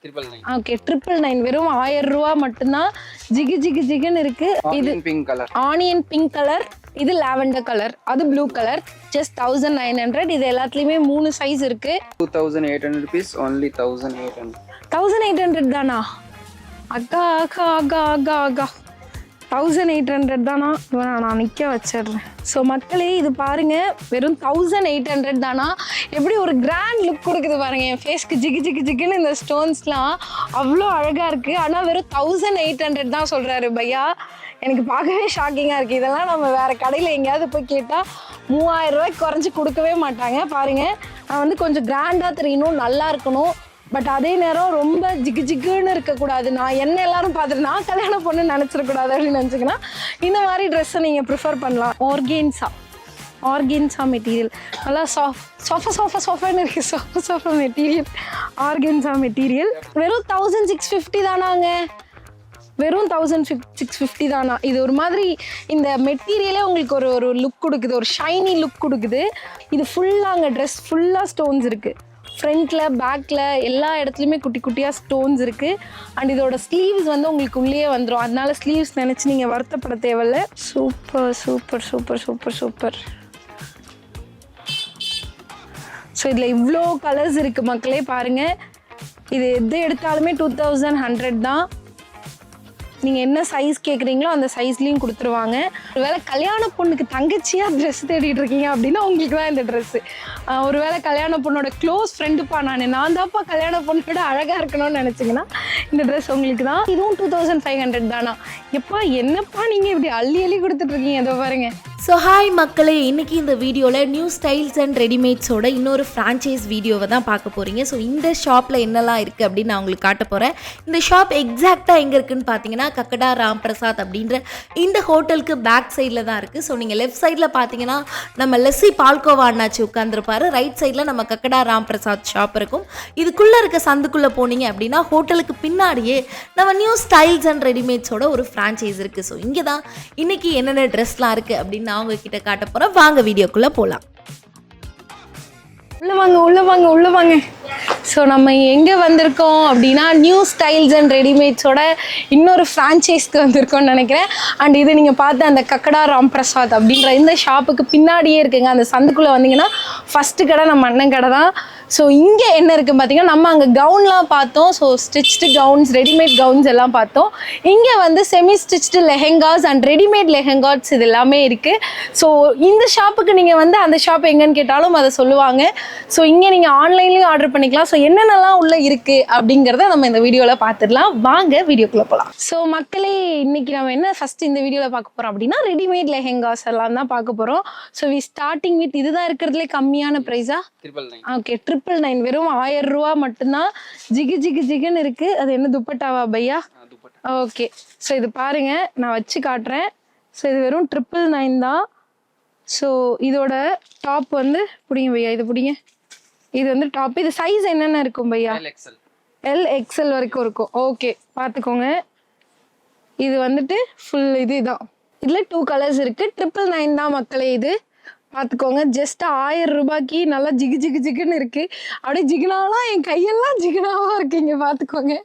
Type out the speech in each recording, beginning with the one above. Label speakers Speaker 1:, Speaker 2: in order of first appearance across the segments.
Speaker 1: 999.
Speaker 2: Okay 999 வெறும் 1000 ரூபாய் மட்டும்தான். ஜிகு ஜிகு ஜிகுன்னு இருக்கு. இது
Speaker 1: pink colour,
Speaker 2: onion pink colour, இது லாவெண்டர் கலர், அது ப்ளூ கலர். ஜஸ்ட் 1900. இது எல்லாத்துலயுமே 3 சைஸ் இருக்கு.
Speaker 1: 2800 rupees, only 1800.
Speaker 2: 1800 தானா? அக்கா அக்கா அக்கா அக்கா அக்கா 1800 தானா? நான் நிற்க வச்சிடுறேன். ஸோ மக்களே இது பாருங்க, வெறும் 1800 தானா? எப்படி ஒரு கிராண்ட் லுக் கொடுக்குது பாருங்க. என் ஃபேஸ்க்கு ஜிகு ஜிகு ஜிகுன்னு இந்த ஸ்டோன்ஸ்லாம் அவ்வளோ அழகாக இருக்குது. ஆனால் வெறும் 1800 தான் சொல்கிறாரு பையா. எனக்கு பார்க்கவே ஷாக்கிங்காக இருக்குது. இதெல்லாம் நம்ம வேறு கடையில் எங்கேயாவது போய் கேட்டால் 3000 ரூபாய்க்கு குறைஞ்சி கொடுக்கவே மாட்டாங்க. பாருங்கள், நான் வந்து கொஞ்சம் கிராண்டாக தெரியணும், நல்லா இருக்கணும், பட் அதே நேரம் ரொம்ப ஜிகு ஜிகுன்னு இருக்கக்கூடாது. நான் என்ன எல்லாரும் பார்த்துட்டு நான் கல்யாணம் பொண்ணு நினச்சிடக்கூடாது அப்படின்னு நினச்சிங்கன்னா இந்த மாதிரி ட்ரெஸ்ஸை நீங்கள் ப்ரிஃபர் பண்ணலாம். ஆர்கென்சா மெட்டீரியல் நல்லா சாஃப்டான்னு இருக்குது. Sofa material, organza material. வெறும் 1650 தானாங்க? வெறும் 1650 தானா? இது ஒரு மாதிரி இந்த மெட்டீரியலே உங்களுக்கு ஒரு லுக் கொடுக்குது, ஒரு ஷைனி லுக் கொடுக்குது. இது ஃபுல்லாக அங்கே ட்ரெஸ் ஃபுல்லாக ஸ்டோன்ஸ் இருக்குது. ஃப்ரண்ட்டில் பேக்கில் எல்லா இடத்துலையுமே குட்டி குட்டியாக ஸ்டோன்ஸ் இருக்குது. அண்ட் இதோட ஸ்லீவ்ஸ் வந்து உங்களுக்கு உள்ளே வந்துடும். அதனால ஸ்லீவ்ஸ் நினச்சி நீங்கள் வருத்தப்பட தேவையில்ல. Super super super super super. So இதில் இவ்வளோ கலர்ஸ் இருக்குது மக்களே, பாருங்கள். இது எது எடுத்தாலுமே 2100 தான். நீங்கள் என்ன சைஸ் கேட்குறீங்களோ அந்த சைஸ்லேயும் கொடுத்துருவாங்க. ஒருவேளை கல்யாண பொண்ணுக்கு தங்கச்சியாக ட்ரெஸ் தேடிட்டு இருக்கீங்க அப்படின்னா உங்களுக்கு தான் இந்த ட்ரெஸ்ஸு. ஒருவேளை கல்யாண பொண்ணோட க்ளோஸ் ஃப்ரெண்டுப்பா நான் தான்ப்பா கல்யாண பொண்ணோட அழகாக இருக்கணும்னு நினச்சிங்கன்னா இந்த ட்ரெஸ் உங்களுக்கு தான். இதுவும் 2500 தானா? எப்பா என்னப்பா நீங்கள் இப்படி அள்ளி கொடுத்துட்ருக்கீங்க, இதோ பாருங்கள்.
Speaker 3: ஸோ ஹாய் மக்களே, இன்றைக்கி இந்த வீடியோவில் நியூ ஸ்டைல்ஸ் அண்ட் ரெடிமேட்ஸோட இன்னொரு ஃப்ரான்ச்சைஸ் வீடியோவை தான் பார்க்க போகிறீங்க. ஸோ இந்த ஷாப்பில் என்னெல்லாம் இருக்குது அப்படின்னு நான் உங்களுக்கு காட்ட போகிறேன். இந்த ஷாப் எக்ஸாக்டாக எங்கே இருக்குதுன்னு பார்த்தீங்கன்னா கக்கடா ராம்பிரசாத் அப்படின்ற இந்த ஹோட்டலுக்கு பேக் சைடில் தான் இருக்குது. ஸோ நீங்கள் லெஃப்ட் சைடில் பார்த்தீங்கன்னா நம்ம லெஸ்ஸி பால்கோவா அண்ணாச்சி உட்காந்துருப்பாரு. ரைட் சைடில் நம்ம கக்கடா ராம்பிரசாத் ஷாப் இருக்கும். இதுக்குள்ளே இருக்க சந்துக்குள்ளே போனீங்க அப்படின்னா ஹோட்டலுக்கு பின்னாடியே நம்ம நியூ ஸ்டைல்ஸ் அண்ட் ரெடிமேட்ஸோட ஒரு ஃப்ரான்ச்சைஸ் இருக்குது. ஸோ இங்கே தான் இன்றைக்கி என்னென்ன ட்ரெஸ்லாம் இருக்குது அப்படின்னு நான் உங்ககிட்ட காட்ட போறேன். வாங்க வீடியோக்குள்ள போலாம்.
Speaker 2: உள்ள வாங்க. ஸோ நம்ம எங்கே வந்திருக்கோம் அப்படின்னா நியூ ஸ்டைல்ஸ் அண்ட் ரெடிமேட்ஸோட இன்னொரு ஃப்ரான்ச்சைஸ்க்கு வந்திருக்கோம்னு நினைக்கிறேன். அண்ட் இது நீங்கள் பார்த்த அந்த கக்கடா ராம்பிரசாத் அப்படின்ற இந்த ஷாப்புக்கு பின்னாடியே இருக்குங்க. அந்த சந்துக்குள்ளே வந்தீங்கன்னா ஃபஸ்ட்டு கடை நம்ம அண்ணன் கடை தான். ஸோ இங்கே என்ன இருக்குது பார்த்தீங்கன்னா, நம்ம அங்கே கவுன்லாம் பார்த்தோம். So stitched gowns, readymade gowns எல்லாம் பார்த்தோம். இங்கே வந்து semi stitched lehengas and readymade lehengas இது எல்லாமே இருக்குது. ஸோ இந்த ஷாப்புக்கு நீங்கள் வந்து அந்த ஷாப் எங்கன்னு கேட்டாலும் அதை சொல்லுவாங்க. ஸோ இங்கே நீங்கள் ஆன்லைன்லேயும் ஆர்டர் பண்ணிக்கலாம். ஸோ என்னென்னலாம் உள்ளே இருக்குது அப்படிங்கிறத நம்ம இந்த வீடியோவில் பார்த்துடலாம். வாங்க வீடியோக்குள்ளே போகலாம். ஸோ மக்களே, இன்னைக்கு நம்ம என்ன ஃபஸ்ட்டு இந்த வீடியோவில் பார்க்க போகிறோம் அப்படின்னா ரெடிமேட் லெஹெங்காஸ் எல்லாம் தான் பார்க்க போகிறோம். ஸோ வி ஸ்டார்டிங் வித் இதுதான் இருக்கிறதுலே கம்மியான ப்ரைஸா?
Speaker 1: 999.
Speaker 2: ஓகே 999 வெறும் 1000 ரூபா மட்டும்தான். ஜிகு ஜிகு ஜிகுன்னு இருக்குது. அது என்ன துப்பட்டாவா பையா? ஓகே. ஸோ இது பாருங்க, நான் வச்சு காட்டுறேன். ஸோ இது வெறும் 999 தான். ஸோ இதோட டாப் வந்து பிடிங்க பையா, இது பிடிங்க. இது வந்து டாப். இது சைஸ் என்னென்ன இருக்கும் பையா? LXL வரைக்கும் இருக்கும். ஓகே பார்த்துக்கோங்க. இது வந்துட்டு ஃபுல் இதுதான். இதில் 2 கலர்ஸ் இருக்குது. 999 தான் மக்களே. இது பார்த்துக்கோங்க. ஜஸ்ட் 1000 ரூபாய்க்கு நல்லா ஜிகு ஜிகு ஜிகுன்னு இருக்குது. அப்படியே ஜிகுனாலாம் என் கையெல்லாம் ஜிகுனாவாக இருக்குது. இங்கே பார்த்துக்கோங்க,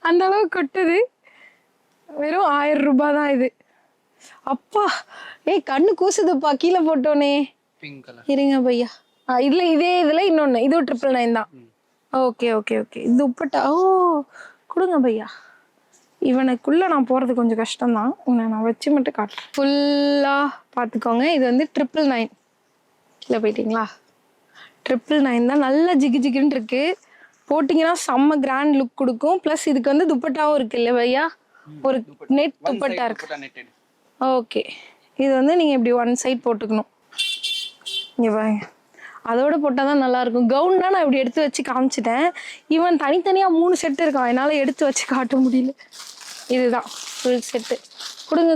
Speaker 2: அந்த அளவுக்கு கொட்டுது. வெறும் 1000 ரூபாய் தான் இது. அப்பா கண்ணு கூசுதுப்பா கீழே போட்டோன்னே. இருங்க பையா, இதில் இன்னொன்று, இதுவும் 999 தான். Okay okay okay. இது துப்பட்டா. கொடுங்க பையா. இவனுக்குள்ளே நான் போகிறது கொஞ்சம் கஷ்டம்தான். நான் வச்சு மட்டும் காட்டுறேன். ஃபுல்லாக பார்த்துக்கோங்க. இது வந்து 999 இல்லை போயிட்டீங்களா? 999 தான். நல்லா ஜிகு ஜிகுன்னு இருக்குது. போட்டிங்கன்னா செம்ம கிராண்ட் லுக் கொடுக்கும். ப்ளஸ் இதுக்கு வந்து துப்பட்டாவும் இருக்குது இல்லை பையா? ஒரு நெட் துப்பட்டா இருக்கு. ஓகே. இது வந்து நீங்கள் இப்படி ஒன் சைட் போட்டுக்கணும். இங்கே பாருங்க, அதோட போட்டால் தான் நல்லாயிருக்கும். கவுன்னா நான் இப்படி எடுத்து வச்சு காமிச்சிட்டேன். ஈவன் தனித்தனியாக 3 செட்டு இருக்கான், என்னால் எடுத்து வச்சு காட்ட முடியல. இதுதான் ஃபுல் செட்டு.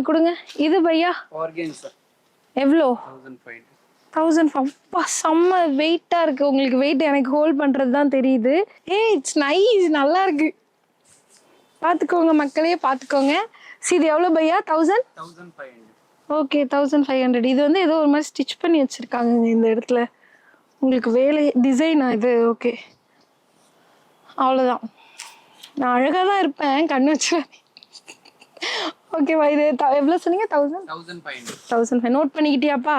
Speaker 2: கொடுங்க. இது பையா எவ்வளோ? 1500. அப்பா செம்ம வெயிட்டாக இருக்குது. உங்களுக்கு வெயிட் எனக்கு ஹோல்ட் பண்ணுறது தான் தெரியுது. இட்ஸ் நைஸ், நல்லா இருக்கு. பார்த்துக்கோங்க மக்களே, பார்த்துக்கோங்க. இது எவ்வளோ பையா? 1500. ஓகே 1500. இது வந்து ஏதோ ஒரு மாதிரி ஸ்டிச் பண்ணி வச்சுருக்காங்க இந்த இடத்துல. உங்களுக்கு வேலை டிசைனா இது? ஓகே அவ்வளோதான். நான் அழகாக தான் இருப்பேன், கண்ணு வச்சு. ஓகேவா, இது எவ்வளோ சொன்னீங்க?
Speaker 1: 1500.
Speaker 2: 1500 நோட் பண்ணிக்கிட்டியாப்பா?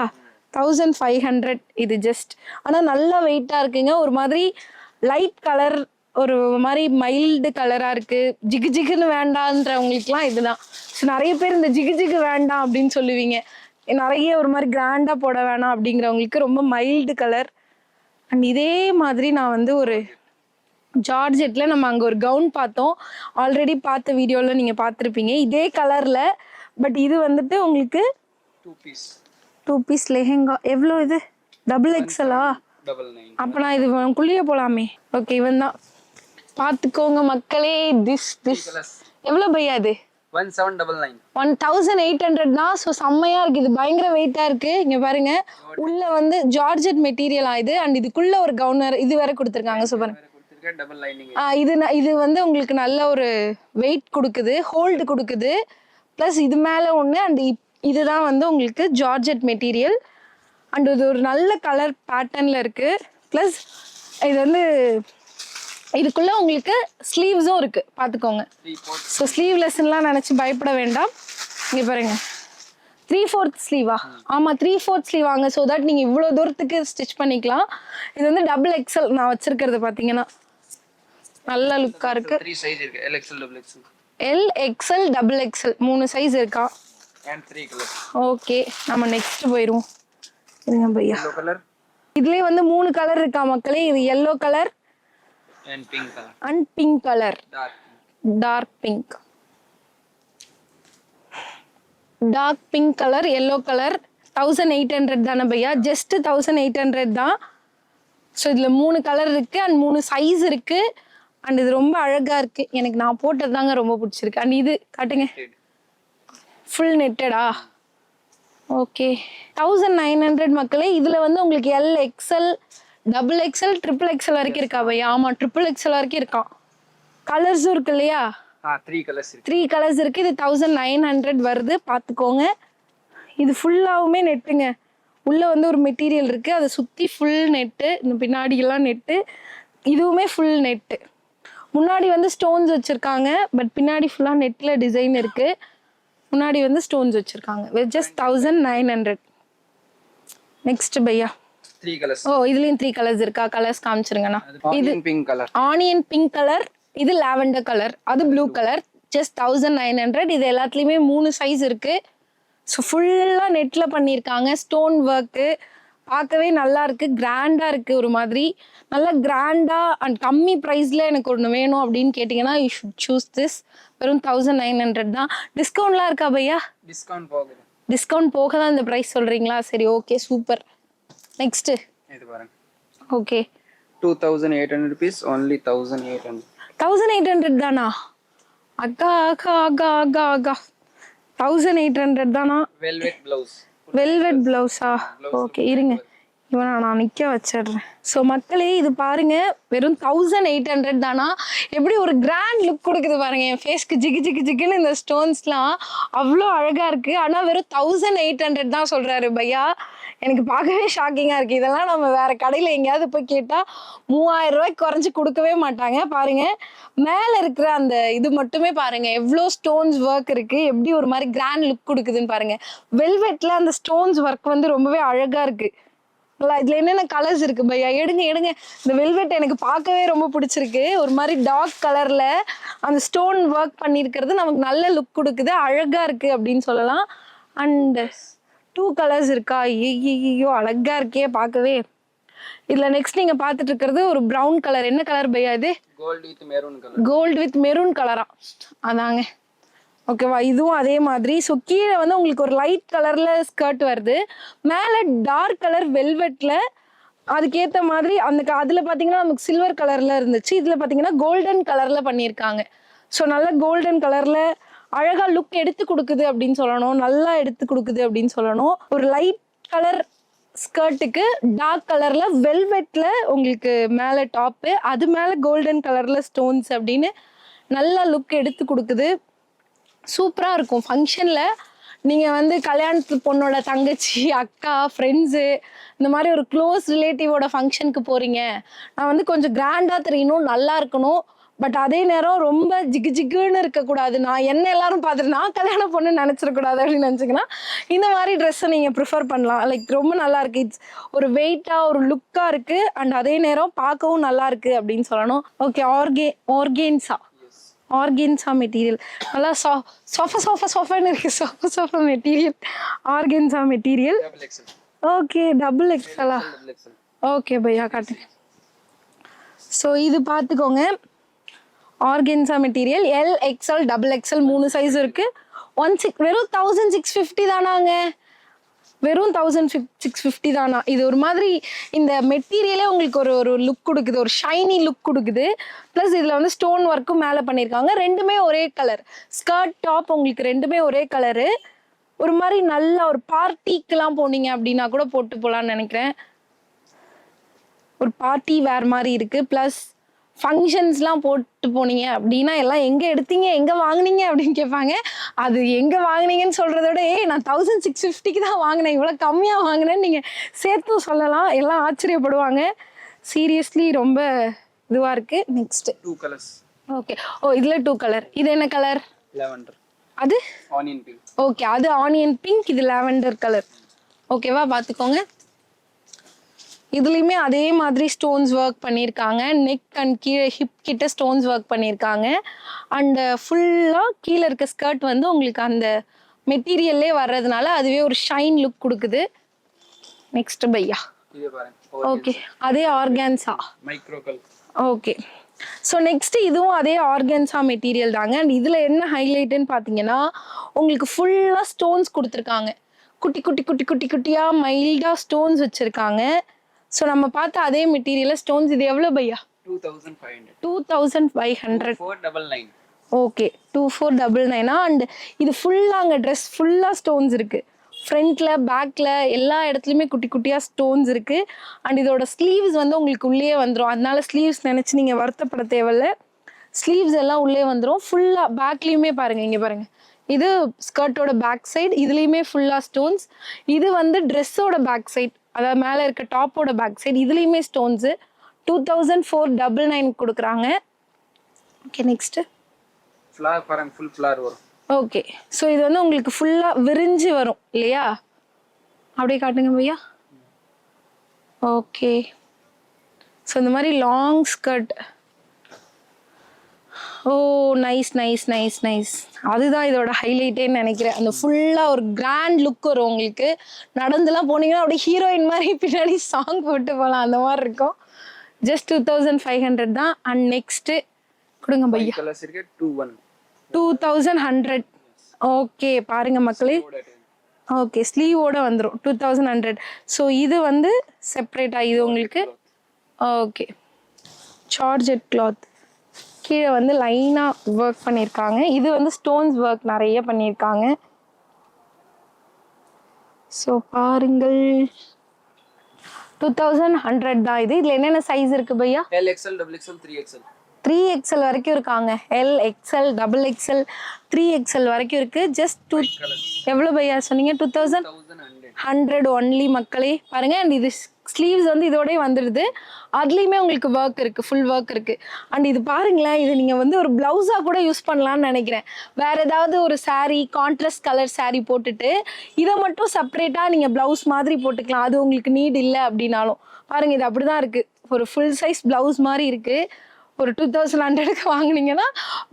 Speaker 2: 1500 இது ஜஸ்ட். ஆனால் நல்லா வெயிட்டாக இருக்குங்க. ஒரு மாதிரி லைட் கலர், ஒரு மாதிரி மைல்டு கலராக இருக்குது. ஜிகு ஜிகுன்னு வேண்டான்றவங்களுக்குலாம் இதுதான். ஸோ நிறைய பேர் இந்த ஜிகு ஜிகு வேண்டாம் அப்படின்னு சொல்லுவீங்க. நிறைய ஒரு மாதிரி கிராண்டாக போட வேணாம் அப்படிங்கிறவங்களுக்கு ரொம்ப மைல்டு கலர். அண்ட் இதே மாதிரி நான் வந்து ஒரு ஜார்ஜெட்டில் நம்ம அங்கே ஒரு கவுன் பார்த்தோம், ஆல்ரெடி பார்த்த வீடியோவில் நீங்கள் பார்த்துருப்பீங்க இதே கலரில். பட் இது வந்துட்டு உங்களுக்கு 2 பீஸ் லெஹெங்கா. எவ்வளோ இது? டபுள் எக்ஸலா?
Speaker 1: 999.
Speaker 2: அப்போ நான் இது குள்ளியே போகலாமே. ஓகே, இவன் தான். பார்த்துக்கோங்க மக்களே. திஸ் எவ்வளோ பையா இது?
Speaker 1: 1799.
Speaker 2: 1800 தான். ஸோ செம்மையாக இருக்குது. இது பயங்கர வெயிட்டாக இருக்குது. இங்கே பாருங்க, உள்ளே வந்து ஜார்ஜெட் மெட்டீரியலாக இது. அண்ட் இதுக்குள்ளே ஒரு கவுன் வேறு இது வேறு கொடுத்துருக்காங்க. ஸோ பாருங்க,
Speaker 1: டபுள் லைனிங்.
Speaker 2: இது வந்து உங்களுக்கு நல்ல ஒரு வெயிட் கொடுக்குது, ஹோல்டு கொடுக்குது. ப்ளஸ் இது மேலே ஒன்று. அண்ட் இதுதான் வந்து உங்களுக்கு ஜார்ஜெட் மெட்டீரியல். அண்ட் இது ஒரு நல்ல கலர் பேட்டர்னில் இருக்குது. ப்ளஸ் இது வந்து இதுக்குள்ளே உங்களுக்கு ஸ்லீவ்ஸும் இருக்குது, பார்த்துக்கோங்க. ஸோ ஸ்லீவ்லெஸ்லாம் நினச்சி பயப்பட வேண்டாம். இங்கே பாருங்க, 3/4 ஸ்லீவா? ஆமாம், 3/4 ஸ்லீவ் வாங்க. ஸோ தட் நீங்கள் இவ்வளோ தூரத்துக்கு ஸ்டிச் பண்ணிக்கலாம். இது வந்து டபுள் எக்ஸல் நான் வச்சுருக்கிறது பார்த்தீங்கன்னா நல்ல லுக்காக இருக்குது.
Speaker 1: 3 சைஸ் இருக்கு. LXL, XXL.
Speaker 2: LXL, XXL 3 size இருக்கா?
Speaker 1: and 3 colours.
Speaker 2: ஓகே, நம்ம நெக்ஸ்ட் போயிடுவோம். இருங்க பையா.
Speaker 1: yellow colour.
Speaker 2: இதுலேயே வந்து 3 கலர் இருக்கா மக்களே. இது yellow colour
Speaker 1: and pink colour
Speaker 2: and pink colour.
Speaker 1: dark
Speaker 2: pink colour, yellow colour. 1800 தானே பையா? ஜஸ்ட் 1800 தான். ஸோ இதில் 3 கலர் இருக்குது அண்ட் 3 சைஸ் இருக்குது. அண்ட் இது ரொம்ப அழகாக இருக்குது. எனக்கு நான் போட்டது தாங்க ரொம்ப பிடிச்சிருக்கு. அண்ட் இது காட்டுங்க, ஃபுல் நெட்டடா? ஓகே, 1900 மக்களே. இதில் வந்து உங்களுக்கு LXL, XXL, XXL வரைக்கும் இருக்கா பையா? ஆமாம், XXL வரைக்கும் இருக்கான். கலர்ஸும் இருக்கு இல்லையா?
Speaker 1: 3 கலர்ஸ் இருக்கு.
Speaker 2: 3 கலர்ஸ் இருக்குது. இது 1900 வருது, பார்த்துக்கோங்க. இது ஃபுல்லாகவுமே நெட்டுங்க. உள்ளே வந்து ஒரு மெட்டீரியல் இருக்குது, அதை சுற்றி ஃபுல் நெட்டு. இந்த பின்னாடியெல்லாம் நெட்டு, இதுவுமே ஃபுல் நெட்டு. முன்னாடி வந்து ஸ்டோன்ஸ் வச்சுருக்காங்க, பட் பின்னாடி ஃபுல்லாக நெட்டில் டிசைன் இருக்குது. முன்னாடி வந்து ஸ்டோன்ஸ் வச்சுருக்காங்க. With just 1900. நெக்ஸ்ட் பையா.
Speaker 1: 3 கலர்ஸ்.
Speaker 2: ஓ, இதுலேயும் 3 கலர்ஸ் இருக்கா? கலர்ஸ் காமிச்சிருங்கண்ணா.
Speaker 1: இது pink colour,
Speaker 2: onion pink colour, இது லாவெண்டர் கலர், அது ப்ளூ கலர். ஜஸ்ட் 1900. இது எல்லாத்துலேயுமே 3 சைஸ் இருக்குது. ஸோ ஃபுல்லாக நெட்டில் பண்ணியிருக்காங்க, ஸ்டோன் ஒர்க்கு. பார்க்கவே நல்லா இருக்குது, கிராண்டாக இருக்குது. ஒரு மாதிரி நல்லா கிராண்டாக அண்ட் கம்மி ப்ரைஸில் எனக்கு ஒன்று வேணும் அப்படின்னு கேட்டிங்கன்னா யூ ஷுட் சூஸ் திஸ். வெறும் 1900 தான். டிஸ்கவுண்ட்லாம் இருக்கா பையா? டிஸ்கவுண்ட் போக தான் இந்த ப்ரைஸ் சொல்கிறீங்களா? சரி, ஓகே, சூப்பர். நெக்ஸ்ட்டு
Speaker 1: இது பாருங்க.
Speaker 2: Okay,
Speaker 1: 2800 rupees, only 1800.
Speaker 2: 1800 தானா? அக்கா அக்கா அக்கா அக்கா அக்கா 1800 தானா? வெல்வெட் பிளவுஸா? ஓகே, இருங்க, இவனை நான் நிற்க வச்சிடுறேன். ஸோ மக்களே, இது பாருங்க, வெறும் 1800 தானா? எப்படி ஒரு கிராண்ட் லுக் கொடுக்குது பாருங்க. என் ஃபேஸ்க்கு ஜிகு ஜிகு ஜிகுன்னு இந்த ஸ்டோன்ஸ்லாம் அவ்வளோ அழகாக இருக்குது. ஆனால் வெறும் 1800 தான் சொல்கிறாரு பையா. எனக்கு பார்க்கவே ஷாக்கிங்காக இருக்குது. இதெல்லாம் நம்ம வேறு கடையில் எங்கேயாவது போய் கேட்டால் 3000 ரூபாய்க்கு குறைஞ்சி கொடுக்கவே மாட்டாங்க. பாருங்கள், மேலே இருக்கிற அந்த இது மட்டுமே பாருங்கள், எவ்வளோ ஸ்டோன்ஸ் ஒர்க் இருக்குது, எப்படி ஒரு மாதிரி கிராண்ட் லுக் கொடுக்குதுன்னு பாருங்கள். வெல்வெட்டில் அந்த ஸ்டோன்ஸ் ஒர்க் வந்து ரொம்பவே அழகாக இருக்குது. இதுல என்னென்ன கலர்ஸ் இருக்கு பையா? எடுங்க. இந்த வெல்வெட் எனக்கு பார்க்கவே ரொம்ப பிடிச்சிருக்கு. ஒரு மாதிரி டார்க் கலர்ல அந்த ஸ்டோன் ஒர்க் பண்ணியிருக்கிறது நமக்கு நல்ல லுக் கொடுக்குது, அழகா இருக்கு அப்படின்னு சொல்லலாம். அண்ட் 2 கலர்ஸ் இருக்கா? ஐயோ, அழகா இருக்கே பார்க்கவே. இதுல நெக்ஸ்ட் நீங்க பார்த்துட்டு இருக்கிறது ஒரு ப்ரௌன் கலர். என்ன கலர் பையா இது? கோல்டு வித் மெரூன் கலரா? அதாங்க. ஓகேவா, இதுவும் அதே மாதிரி. ஸோ கீழே வந்து உங்களுக்கு ஒரு லைட் கலரில் ஸ்கர்ட் வருது, மேலே டார்க் கலர் வெல்வெட்டில் அதுக்கேற்ற மாதிரி அதில் பார்த்தீங்கன்னா நமக்கு சில்வர் கலரில் இருந்துச்சு. இதில் பார்த்தீங்கன்னா கோல்டன் கலரில் பண்ணியிருக்காங்க. ஸோ நல்ல கோல்டன் கலரில் அழகாக லுக் எடுத்து கொடுக்குது அப்படின்னு சொல்லணும், நல்லா எடுத்து கொடுக்குது அப்படின்னு சொல்லணும். ஒரு லைட் கலர் ஸ்கர்ட்டுக்கு டார்க் கலரில் வெல்வெட்டில் உங்களுக்கு மேலே டாப்பு, அது மேலே கோல்டன் கலரில் ஸ்டோன்ஸ் அப்படின்னு நல்லா லுக் எடுத்து கொடுக்குது. சூப்பராக இருக்கும். ஃபங்க்ஷனில் நீங்கள் வந்து கல்யாணத்து பொண்ணோட தங்கச்சி, அக்கா, ஃப்ரெண்ட்ஸு, இந்த மாதிரி ஒரு க்ளோஸ் ரிலேட்டிவோட ஃபங்க்ஷனுக்கு போகிறீங்க, நான் வந்து கொஞ்சம் கிராண்டாக தெரியணும், நல்லா இருக்கணும், பட் அதே நேரம் ரொம்ப ஜிகு ஜிகுன்னு இருக்கக்கூடாது. நான் என்ன எல்லாரும் பார்த்துட்டு நான் கல்யாணம் பொண்ணு நினச்சிடக்கூடாது அப்படின்னு நினச்சிங்கன்னா இந்த மாதிரி ட்ரெஸ்ஸை நீங்கள் ப்ரிஃபர் பண்ணலாம். லைக் ரொம்ப நல்லா இருக்கு. இட்ஸ் ஒரு வெயிட்டாக ஒரு லுக்காக இருக்கு அண்ட் அதே நேரம் பார்க்கவும் நல்லா இருக்கு அப்படின்னு சொல்லணும். ஓகே, ஆர்கென்சா மெட்டீரியல் நல்லா சோஃபான்னு இருக்கு. Sofa material, organza material. Okay, double எக்ஸலா? ஓகே பையா காட்டுங்க. ஸோ இது பார்த்துக்கோங்க, organza material L XL double XL 3 size இருக்கு. வெறும் 1650 தானாங்க, வெறும் 1650 தானா. இது ஒரு மாதிரி இந்த மெட்டீரியலே உங்களுக்கு ஒரு லுக் கொடுக்குது, ஒரு ஷைனி லுக் கொடுக்குது. ப்ளஸ் இதில் வந்து ஸ்டோன் ஒர்க்கும் மேலே பண்ணியிருக்காங்க. ரெண்டுமே ஒரே கலர், ஸ்கர்ட் டாப் உங்களுக்கு ரெண்டுமே ஒரே கலரு. ஒரு மாதிரி நல்ல ஒரு பார்ட்டிக்கெலாம் போனீங்க அப்படின்னா கூட போட்டு போகலான்னு நினைக்கிறேன். ஒரு பார்ட்டி வேர் மாதிரி இருக்கு. ப்ளஸ் ஃபங்க்ஷன்ஸ்லாம் போட்டு போனீங்க அப்படின்னா எல்லாம் எங்கே எடுத்தீங்க, எங்கே வாங்கினீங்க அப்படின்னு கேட்பாங்க. அது எங்கே வாங்கினீங்கன்னு சொல்கிறத விட நான் 1650க்கு தான் வாங்கினேன், இவ்வளோ கம்மியாக வாங்கினேன்னு நீங்கள் சேர்த்தும் சொல்லலாம். எல்லாம் ஆச்சரியப்படுவாங்க. சீரியஸ்லி ரொம்ப இதுவாக இருக்குது. Next
Speaker 1: 2 colours.
Speaker 2: ஓகே, இதில் 2 கலர். இது என்ன கலர்?
Speaker 1: லாவெண்டர்.
Speaker 2: அது
Speaker 1: ஆனியன் பிங்க்.
Speaker 2: ஓகே, அது ஆனியன் பிங்க், இது லாவெண்டர் கலர். ஓகேவா, பார்த்துக்கோங்க. இதுலேயுமே அதே மாதிரி ஸ்டோன்ஸ் ஒர்க் பண்ணியிருக்காங்க. நெக் அண்ட் கீழே ஹிப் கிட்ட ஸ்டோன்ஸ் ஒர்க் பண்ணியிருக்காங்க. அண்ட் ஃபுல்லாக கீழே இருக்க ஸ்கர்ட் வந்து உங்களுக்கு அந்த மெட்டீரியல்லே வர்றதுனால அதுவே ஒரு ஷைன் லுக் கொடுக்குது. நெக்ஸ்ட் பையா. ஓகே, அதே ஆர்கான்சா மைக்ரோகல். ஓகே, ஸோ நெக்ஸ்ட் இதுவும் அதே ஆர்கான்சா மெட்டீரியல் தாங்க. அண்ட் இதில் என்ன ஹைலைட்டுன்னு பார்த்தீங்கன்னா உங்களுக்கு ஃபுல்லாக ஸ்டோன்ஸ் கொடுத்துருக்காங்க. குட்டி குட்டி குட்டி குட்டி குட்டியாக மைல்டாக ஸ்டோன்ஸ் வச்சுருக்காங்க. ஸோ நம்ம பார்த்த அதே மெட்டீரியலில் ஸ்டோன்ஸ். இது எவ்வளோ பையா?
Speaker 1: 2500.
Speaker 2: 2500.
Speaker 1: 2499.
Speaker 2: ஓகே, 2499. அண்ட் இது ஃபுல்லாக அங்கே ட்ரெஸ் ஃபுல்லாக ஸ்டோன்ஸ் இருக்குது. ஃப்ரண்ட்டில் பேக்கில் எல்லா இடத்துலையுமே குட்டி குட்டியாக ஸ்டோன்ஸ் இருக்குது. அண்ட் இதோட ஸ்லீவ்ஸ் வந்து உங்களுக்கு உள்ளே வந்துடும். அதனால ஸ்லீவ்ஸ் நினச்சி நீங்கள் வருத்தப்பட தேவையில்லை. ஸ்லீவ்ஸ் எல்லாம் உள்ளே வந்துடும். ஃபுல்லாக பேக்லேயுமே பாருங்கள், இங்கே பாருங்கள், இது ஸ்கர்ட்டோட பேக் சைடு, இதுலேயுமே ஃபுல்லாக ஸ்டோன்ஸ். இது வந்து ட்ரெஸ்ஸோட பேக் சைட், அதாவது மேலே இருக்க டாப்போட பேக் சைடு, இதுலேயுமே ஸ்டோன்ஸு. 2499 கொடுக்குறாங்க. ஓகே, நெக்ஸ்ட்டு
Speaker 1: ஃப்ளார் பாருங்க, ஃபுல் ஃப்ளார் வரும்.
Speaker 2: ஓகே, ஸோ இது வந்து உங்களுக்கு ஃபுல்லாக விரிஞ்சு வரும் இல்லையா? அப்படியே காட்டுங்க பையா. ஓகே, ஸோ இந்த மாதிரி லாங் ஸ்கர்ட். ஓ, நைஸ் நைஸ் நைஸ் நைஸ். அதுதான் இதோட ஹைலைட்டேன்னு நினைக்கிறேன். அந்த ஃபுல்லாக ஒரு கிராண்ட் லுக் வரும் உங்களுக்கு. நடந்துலாம் போனீங்கன்னா அப்படியே ஹீரோயின் மாதிரி பின்னாடி சாங் போட்டு போகலாம், அந்த மாதிரி இருக்கும். ஜஸ்ட் 2500 தான். அண்ட் நெக்ஸ்ட்டு கொடுங்க பையா. 2100. ஓகே, பாருங்க மக்களே. ஓகே, ஸ்லீவோட வந்துடும் 2100. ஸோ இது வந்து செப்பரேட்டாக இது உங்களுக்கு. Okay, சார்ஜெட் cloth. கீழே வந்து லைனாக ஒர்க் பண்ணியிருக்காங்க. இது வந்து ஸ்டோன்ஸ் ஒர்க் நிறைய பண்ணியிருக்காங்க. ஸோ பாருங்கள், 2100 தான் இது. இதில் என்னென்ன சைஸ் இருக்குது பையா?
Speaker 1: LXL, XXL, 3XL.
Speaker 2: 3XL வரைக்கும் இருக்காங்க. LXL, XXL, 3XL வரைக்கும் இருக்குது. ஜஸ்ட் எவ்வளோ பையா சொன்னீங்க? 2100 ஒன்லி மக்களே. பாருங்கள். அண்ட் இது ஸ்லீவ்ஸ் வந்து இதோடய வந்துடுது. அதுலேயுமே உங்களுக்கு ஒர்க் இருக்குது, ஃபுல் ஒர்க் இருக்குது. அண்ட் இது பாருங்களேன், இது நீங்கள் வந்து ஒரு ப்ளவுஸாக கூட யூஸ் பண்ணலான்னு நினைக்கிறேன். வேறு ஏதாவது ஒரு சாரீ, கான்ட்ராஸ்ட் கலர் சாரீ போட்டுட்டு இதை மட்டும் செப்பரேட்டாக நீங்கள் ப்ளவுஸ் மாதிரி போட்டுக்கலாம். அது உங்களுக்கு நீட் இல்லை அப்படின்னாலும். பாருங்கள், இது அப்படி தான் இருக்குது. ஒரு ஃபுல் சைஸ் ப்ளவுஸ் மாதிரி இருக்குது. ஒரு 2100க்கு வாங்கினீங்கன்னா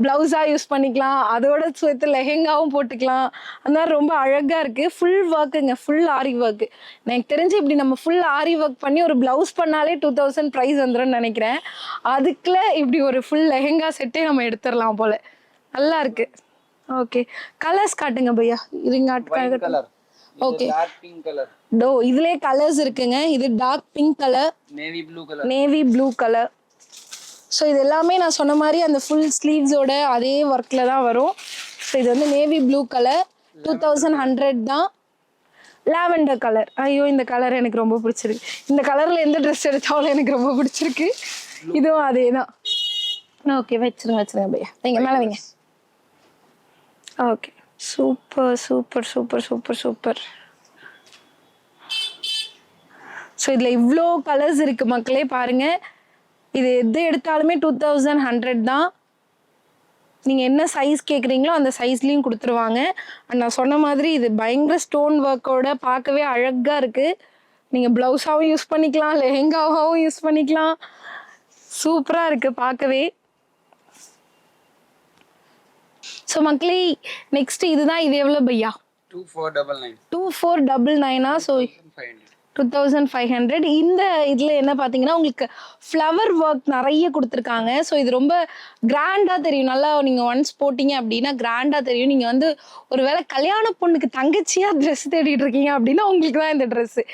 Speaker 2: ப்ளவுஸாக யூஸ் பண்ணிக்கலாம். அதோட சேர்த்து லெஹெங்காவும் போட்டுக்கலாம். அந்த மாதிரி ரொம்ப அழகாக இருக்குது. ஃபுல் ஒர்க்குங்க, ஃபுல் ஆரி ஒர்க்கு. எனக்கு தெரிஞ்சு இப்படி நம்ம ஃபுல் ஆரி ஒர்க் பண்ணி ஒரு ப்ளவுஸ் பண்ணாலே 2000 ப்ரைஸ் வந்துடும் நினைக்கிறேன். அதுக்குள்ள இப்படி ஒரு ஃபுல் லெஹெங்கா செட்டே நம்ம எடுத்துடலாம் போல். நல்லா இருக்கு. ஓகே, கலர்ஸ் காட்டுங்க பையா.
Speaker 1: Colour.
Speaker 2: Okay,
Speaker 1: dark pink colour.
Speaker 2: இதுலேயே கலர்ஸ் இருக்குங்க. இது dark pink colour,
Speaker 1: navy blue colour,
Speaker 2: navy blue colour. So இது எல்லாமே நான் சொன்ன மாதிரி அந்த ஃபுல் ஸ்லீவ்ஸோட அதே ஒர்க்கில் தான் வரும். ஸோ இது வந்து நேவி ப்ளூ கலர், 2100 தான். Lavender colour. ஐயோ, இந்த கலர் எனக்கு ரொம்ப பிடிச்சிருக்கு. இந்த கலரில் எந்த ட்ரெஸ் எடுத்தாலும் எனக்கு ரொம்ப பிடிச்சிருக்கு. இதுவும் அதே தான். ஓகே, வச்சிருங்க பையா. வைங்க, மேலே வைங்க. Okay, super super super super super. So இதில் இவ்வளோ கலர்ஸ் இருக்குது மக்களே. பாருங்கள், இது எது எடுத்தாலுமே 2100 தான். நீங்கள் என்ன சைஸ் கேட்குறீங்களோ அந்த சைஸ்லேயும் கொடுத்துருவாங்க. அண்ட் நான் சொன்ன மாதிரி இது பயங்கர ஸ்டோன் ஒர்க்கோட பார்க்கவே அழகாக இருக்குது. நீங்கள் ப்ளவுஸாகவும் யூஸ் பண்ணிக்கலாம், லெஹெங்காவாகவும் யூஸ் பண்ணிக்கலாம். சூப்பராக இருக்குது பார்க்கவே. ஸோ மக்களே நெக்ஸ்ட் இதுதான். இது எவ்வளோ பையா?
Speaker 1: 2499.
Speaker 2: 2499. ஸோ 2500. இந்த இதில் என்ன பார்த்தீங்கன்னா உங்களுக்கு ஃப்ளவர் ஒர்க் நிறைய கொடுத்துருக்காங்க. ஸோ இது ரொம்ப கிராண்டாக தெரியும். நல்லா நீங்கள் ஒன்ஸ் போட்டிங்க அப்படின்னா கிராண்டாக தெரியும். நீங்கள் வந்து ஒரு வேளை கல்யாண பொண்ணுக்கு தங்கச்சியாக ட்ரெஸ் தேடிட்டு இருக்கீங்க அப்படின்னா உங்களுக்கு தான் இந்த ட்ரெஸ்ஸு.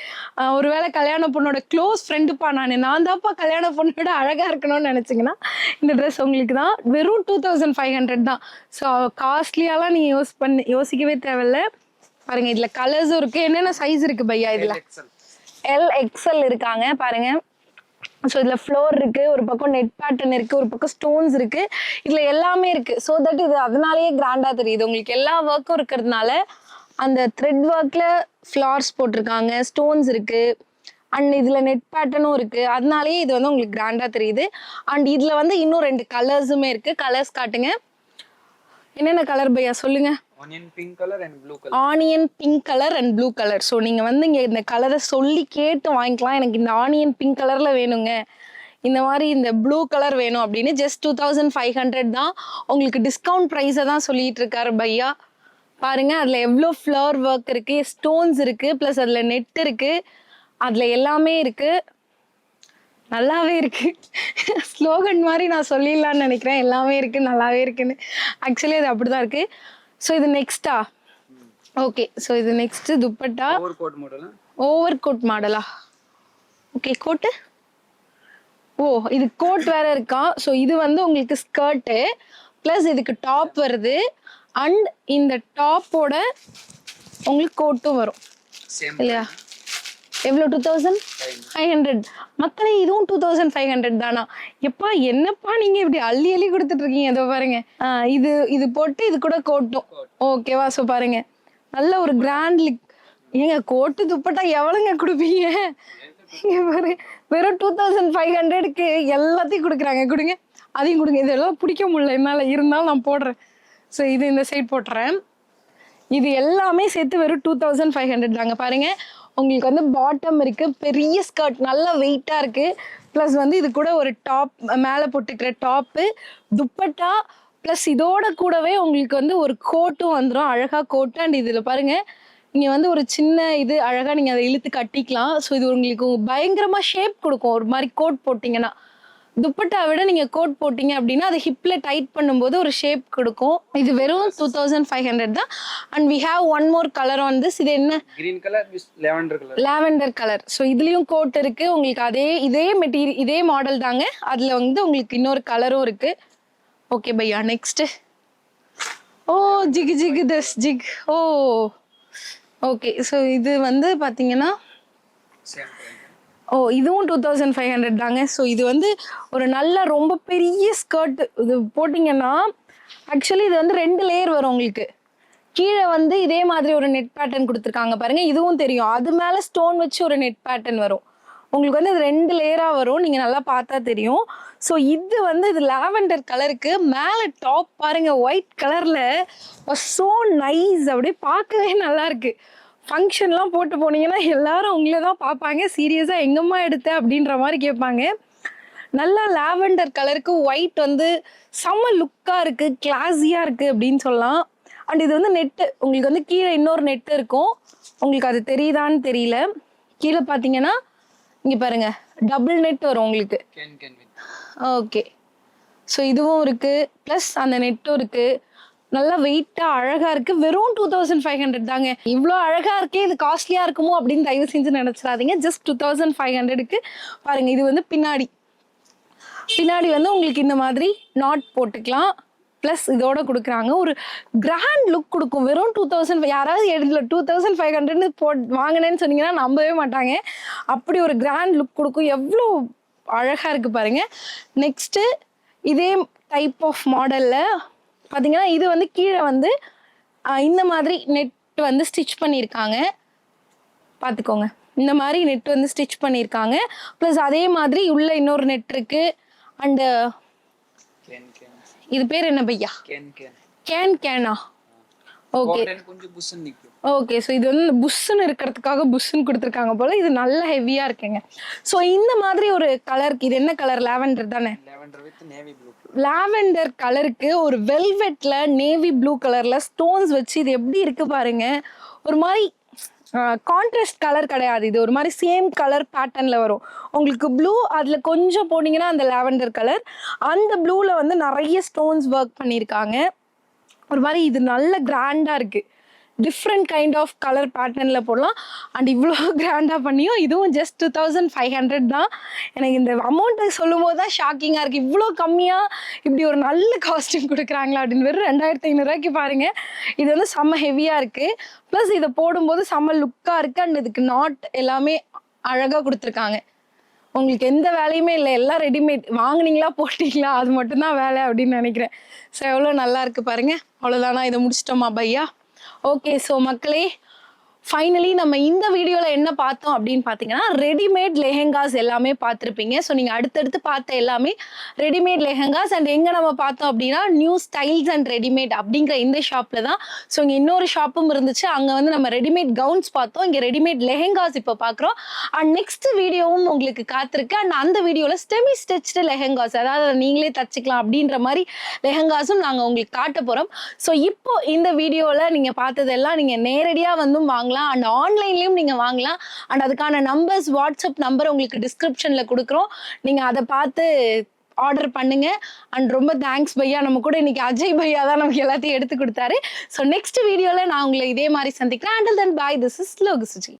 Speaker 2: ஒரு வேளை கல்யாண பொண்ணோட க்ளோஸ் ஃப்ரெண்டுப்பா நான் தான்ப்பா கல்யாண பொண்ணோட அழகாக இருக்கணும்னு நினச்சிங்கன்னா இந்த ட்ரெஸ் உங்களுக்கு தான். வெறும் 2500 தான். ஸோ காஸ்ட்லியாலாம் நீங்கள் யோசிக்கவே தேவையில்ல. பாருங்கள் இதில் கலர்ஸும் இருக்குது. என்னென்ன சைஸ் இருக்குது பையா இதில்? LXL இருக்காங்க பாருங்க. ஸோ இதில் ஃப்ளோர் இருக்கு, ஒரு பக்கம் நெட் பேட்டர்ன் இருக்கு, ஒரு பக்கம் ஸ்டோன்ஸ் இருக்கு. இதில் எல்லாமே இருக்கு. ஸோ தட் இது அதனாலேயே கிராண்டாக தெரியுது. உங்களுக்கு எல்லா ஒர்க்கும் இருக்கிறதுனால அந்த த்ரெட் ஒர்க்ல ஃப்ளார்ஸ் போட்டிருக்காங்க, ஸ்டோன்ஸ் இருக்கு, அண்ட் இதில் நெட் பேட்டர்னும் இருக்கு. அதனாலேயே இது வந்து உங்களுக்கு கிராண்டாக தெரியுது. அண்ட் இதில் வந்து இன்னும் 2 கலர்ஸுமே இருக்கு. கலர்ஸ் காட்டுங்க. என்னென்ன கலர் பையா சொல்லுங்க?
Speaker 1: Onion pink color and blue color.
Speaker 2: Onion pink colour and blue colour. So நீங்கள் வந்து இங்கே இந்த கலரை சொல்லி கேட்டு வாங்கிக்கலாம். எனக்கு இந்த ஆனியன் பிங்க் கலரில் வேணுங்க, இந்த மாதிரி இந்த ப்ளூ கலர் வேணும் அப்படின்னு. ஜஸ்ட் 2500 தான். உங்களுக்கு டிஸ்கவுண்ட் ப்ரைஸை தான் சொல்லிட்டு இருக்காரு பையா. பாருங்க அதில் எவ்வளோ ஃப்ளவர் ஒர்க் இருக்குது, ஸ்டோன்ஸ் இருக்குது, ப்ளஸ் அதில் நெட் இருக்குது, அதில் எல்லாமே இருக்குது. நல்லாவே இருக்குது. ஸ்லோகன் மாதிரி நான் சொல்லிடலான்னு நினைக்கிறேன். எல்லாமே இருக்குது, நல்லாவே இருக்குன்னு. ஆக்சுவலி அது அப்படி தான் இருக்குது. ஸோ இது நெக்ஸ்டா? ஓகே. ஸோ இது நெக்ஸ்ட் துப்பட்டா. ஓவர் கோட் மாடலா? ஓகே. கோட்டு. ஓ இது கோட் வேற இருக்கா? ஸோ இது வந்து உங்களுக்கு ஸ்கர்ட்டு ப்ளஸ் இதுக்கு டாப் வருது. அண்ட் இந்த டாப்போட உங்களுக்கு கோட்டும் வரும் இல்லையா? எவ்வளோ? 2500. மக்களே இதுவும் 2500 தானா? எப்பா என்னப்பா நீங்கள் இப்படி அள்ளி அள்ளி கொடுத்துட்டு இருக்கீங்க. இதோ பாருங்க. இது போட்டு இது கூட கோட்டும். ஓகேவா? ஸோ பாருங்க நல்ல ஒரு கிராண்ட் லுக். ஏங்க கோட்டு துப்பட்டா எவ்வளோங்க கொடுப்பீங்க? இங்கே பாருங்க வெறும் 2500க்கு எல்லாத்தையும் கொடுக்குறாங்க. கொடுங்க, அதையும் கொடுங்க. இதெல்லாம் பிடிக்க முடியல என்னால், இருந்தாலும் நான் போடுறேன். ஸோ இது இந்த சைட் போட்டுறேன். இது எல்லாமே சேர்த்து வெறும் 2500 தாங்க. பாருங்க உங்களுக்கு வந்து பாட்டம் இருக்கு, பெரிய ஸ்கர்ட், நல்லா வெயிட்டா இருக்கு. ப்ளஸ் வந்து இது கூட ஒரு டாப், மேலே போட்டுக்கிற டாப்பு, துப்பட்டா, ப்ளஸ் இதோட கூடவே உங்களுக்கு வந்து ஒரு கோட்டும் வந்துடும், அழகா கோட்டு. அண்ட் இதில் பாருங்க இங்கே வந்து ஒரு சின்ன இது அழகாக நீங்கள் அதை இழுத்து கட்டிக்கலாம். ஸோ இது உங்களுக்கு பயங்கரமாக ஷேப் கொடுக்கும். ஒரு மாதிரி கோட் போட்டிங்கன்னா, துப்பட்டா விட நீங்கள் கோட் போட்டிங்க அப்படின்னா அது ஹிப்பில் டைட் பண்ணும்போது ஒரு ஷேப் கொடுக்கும். இது வெறும் 2500 தான். And we have one more colour on this. இது என்ன?
Speaker 1: Green colour with lavender colour.
Speaker 2: Lavender colour. So இதுலேயும் கோட் இருக்குது உங்களுக்கு. இதே மெட்டீரியல், இதே மாடல் தாங்க. அதில் வந்து உங்களுக்கு இன்னொரு கலரும் இருக்குது. ஓகே பையா நெக்ஸ்ட்டு. ஓ ஜிக் ஜிக் தஸ் ஜிக். ஓ ஓகே. ஸோ இது வந்து பார்த்தீங்கன்னா இதுவும் 2500 தாங்க. ஸோ இது வந்து ஒரு நல்ல ரொம்ப பெரிய ஸ்கர்ட். இது போட்டிங்கன்னா ஆக்சுவலி இது வந்து 2 லேயர் வரும் உங்களுக்கு. கீழே வந்து இதே மாதிரி ஒரு நெட் பேட்டர்ன் கொடுத்துருக்காங்க பாருங்க, இதுவும் தெரியும். அது மேலே ஸ்டோன் வச்சு ஒரு நெட் பேட்டர்ன் வரும் உங்களுக்கு. வந்து இது 2 லேயராக வரும், நீங்கள் நல்லா பார்த்தா தெரியும். ஸோ இது வந்து இது லாவெண்டர் கலருக்கு, மேலே டாப் பாருங்க ஒயிட் கலரில். ஸோ நைஸ், அப்படியே பார்க்கவே நல்லா இருக்கு. ஃபங்க்ஷன்லாம் போட்டு போனீங்கன்னா எல்லாரும் உங்களை தான் பார்ப்பாங்க. சீரியஸாக எங்கம்மா எடுத்த அப்படின்ற மாதிரி கேட்பாங்க. நல்லா லாவெண்டர் கலருக்கு ஒயிட் வந்து செம்ம லுக்காக இருக்குது, கிளாஸியாக இருக்குது அப்படின்னு சொல்லலாம். அண்ட் இது வந்து நெட்டு, உங்களுக்கு வந்து கீழே இன்னொரு நெட்டு இருக்கும். உங்களுக்கு அது தெரியுதான்னு தெரியல. கீழே பார்த்தீங்கன்னா இங்கே பாருங்கள் டபுள் நெட் வரும் உங்களுக்கு. ஓகே. ஸோ இதுவும் இருக்குது, ப்ளஸ் அந்த நெட்டும் இருக்குது. நல்லா வெயிட்டாக அழகாக இருக்குது. வெறும் 2500 தாங்க. இவ்வளோ அழகாக இருக்கே, இது காஸ்ட்லியாக இருக்குமோ அப்படின்னு தயவு செஞ்சு நினச்சிடாதீங்க. ஜஸ்ட் 2500க்கு பாருங்கள். இது வந்து பின்னாடி வந்து உங்களுக்கு இந்த மாதிரி நாட் போட்டுக்கலாம். ப்ளஸ் இதோட கொடுக்குறாங்க, ஒரு கிராண்ட் லுக் கொடுக்கும். வெறும் 2000. யாராவது எடுத்துல 2500ன்னு வாங்கினேன்னு சொன்னீங்கன்னா நம்பவே மாட்டாங்க. அப்படி ஒரு கிராண்ட் லுக் கொடுக்கும். எவ்வளோ அழகாக இருக்குது பாருங்கள். நெக்ஸ்ட்டு இதே டைப் ஆஃப் மாடலில் பார்த்தீங்கன்னா இது வந்து கீழே வந்து இந்த மாதிரி நெட் வந்து ஸ்டிச் பண்ணியிருக்காங்க. பார்த்துக்கோங்க, இந்த மாதிரி நெட் வந்து ஸ்டிச் பண்ணியிருக்காங்க. ப்ளஸ் அதே மாதிரி உள்ள இன்னொரு நெட் இருக்குது. அண்ட்
Speaker 1: கேன் கேன்
Speaker 2: இது பேர் என்ன பையா?
Speaker 1: கேன் கேன்
Speaker 2: கேனா? ஓகே
Speaker 1: கொஞ்சம் புஷ்ன்னு நிக்கும்.
Speaker 2: ஓகே, ஸோ இது வந்து புஷ்ஷுன்னு இருக்கிறதுக்காக புஷ்ஷுன்னு கொடுத்துருக்காங்க போல. இது நல்ல ஹெவியா இருக்குங்க. ஸோ இந்த மாதிரி ஒரு கலருக்கு, இது என்ன கலர்? லாவெண்டர் தானே?
Speaker 1: Lavender with navy blue.
Speaker 2: Lavender கலருக்கு ஒரு வெல்வெட்ல நேவி ப்ளூ கலர்ல ஸ்டோன்ஸ் வச்சு இது எப்படி இருக்கு பாருங்க. ஒரு மாதிரி கான்ட்ராஸ்ட் கலர் கிடையாது, இது ஒரு மாதிரி சேம் கலர் பேட்டர்ன்ல வரும் உங்களுக்கு. ப்ளூ அதில் கொஞ்சம் போனீங்கன்னா அந்த லாவெண்டர் கலர், அந்த ப்ளூல வந்து நிறைய ஸ்டோன்ஸ் ஒர்க் பண்ணியிருக்காங்க. ஒரு மாதிரி இது நல்ல கிராண்டா இருக்கு. டிஃப்ரெண்ட் கைண்ட் ஆஃப் கலர் பேட்டர்னில் போடலாம். அண்ட் இவ்வளோ கிராண்டாக பண்ணியும் இதுவும் ஜஸ்ட் 2500 தான். எனக்கு இந்த அமௌண்ட்டை சொல்லும் போது தான் ஷாக்கிங்காக இருக்குது. இவ்வளோ கம்மியாக இப்படி ஒரு நல்ல காஸ்டியூம் கொடுக்குறாங்களா அப்படின்னு. வெறும் 2500 பாருங்கள். இது வந்து செம்ம ஹெவியாக இருக்குது. ப்ளஸ் இதை போடும்போது செம்ம லுக்காக இருக்குது. அண்ட் இதுக்கு நாட் எல்லாமே அழகாக கொடுத்துருக்காங்க. உங்களுக்கு எந்த வேலையுமே இல்லை, எல்லாம் ரெடிமேட். வாங்கினீங்களா போட்டிங்களா அது மட்டும்தான் வேலை அப்படின்னு நினைக்கிறேன். ஸோ எவ்வளோ நல்லா இருக்குது பாருங்கள். அவ்வளோதானா, இதை முடிச்சிட்டோமா பையா? ஓகே, ஸோ மக்களே, ஃபைனலி நம்ம இந்த வீடியோவில் என்ன பார்த்தோம் அப்படின்னு பார்த்தீங்கன்னா, ரெடிமேட் லெஹெங்காஸ் எல்லாமே பார்த்துருப்பீங்க. ஸோ நீங்கள் அடுத்தடுத்து பார்த்த எல்லாமே ரெடிமேட் லெஹெங்காஸ். அண்ட் எங்கே நம்ம பார்த்தோம் அப்படின்னா நியூ ஸ்டைல்ஸ் அண்ட் ரெடிமேட் அப்படிங்கிற இந்த ஷாப்பில் தான். ஸோ இங்கே இன்னொரு ஷாப்பும் இருந்துச்சு, அங்கே வந்து நம்ம ரெடிமேட் கவுன்ஸ் பார்த்தோம். இங்கே ரெடிமேட் லெஹெங்காஸ் இப்போ பார்க்குறோம். அண்ட் நெக்ஸ்ட் வீடியோவும் உங்களுக்கு காத்திருக்கு. அண்ட் அந்த வீடியோவில் செமி ஸ்டிச்டு லெஹெங்காஸ், அதாவது நீங்களே தச்சுக்கலாம் அப்படின்ற மாதிரி லெஹெங்காஸும் நாங்கள் உங்களுக்கு காட்ட போகிறோம். ஸோ இப்போ இந்த வீடியோவில் நீங்கள் பார்த்ததெல்லாம் நீங்கள் நேரடியாக வந்து வாங்கலாம். அண்ட் ஆன்லைன்லயும் நீங்க வாங்கலாம். அண்ட் அதுக்கான நம்பர்ஸ், வாட்ஸ்அப் நம்பர் உங்களுக்கு டிஸ்கிரிப்ஷன்ல கொடுக்குறோம். நீங்க அதை பார்த்து ஆர்டர் பண்ணுங்க. அண்ட் ரொம்ப தேங்க்ஸ் பையா. நம்ம கூட இன்னைக்கு அஜய் பையா தான் நமக்கு எல்லாத்தையும் எடுத்து கொடுத்தாரு. ஸோ நெக்ஸ்ட் வீடியோல நான் உங்களை இதே மாதிரி சந்திக்கிறேன். Until then bye, this is Logu Suji.